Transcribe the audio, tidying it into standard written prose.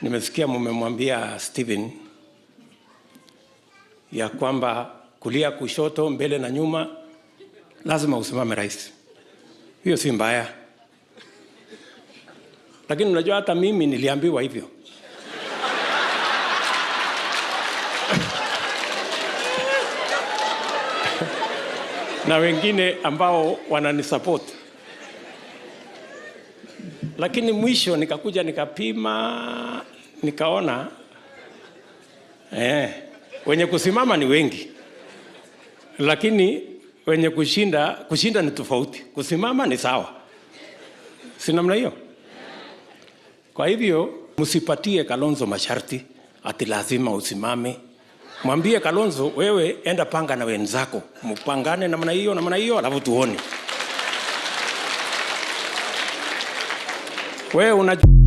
Nimesikia mmemwambia Stephen ya kwamba kulia, kushoto, mbele na nyuma lazima usimame rais. Hiyo si mbaya. Lakini unajua hata mimi niliambiwa hivyo. Na wengine ambao wananisupport. Lakini mwisho nikakuja nikapima, nikaona wenye kusimama ni wengi. Lakini wenye kushinda ni tofauti. Kusimama ni sawa. Si namna hiyo? Kwa hivyo msipatie Kalonzo masharti ati lazima usimame. Mwambie Kalonzo, wewe enda panga na wenzako, mpangane namna hiyo, alafu tuone. Wewe unajua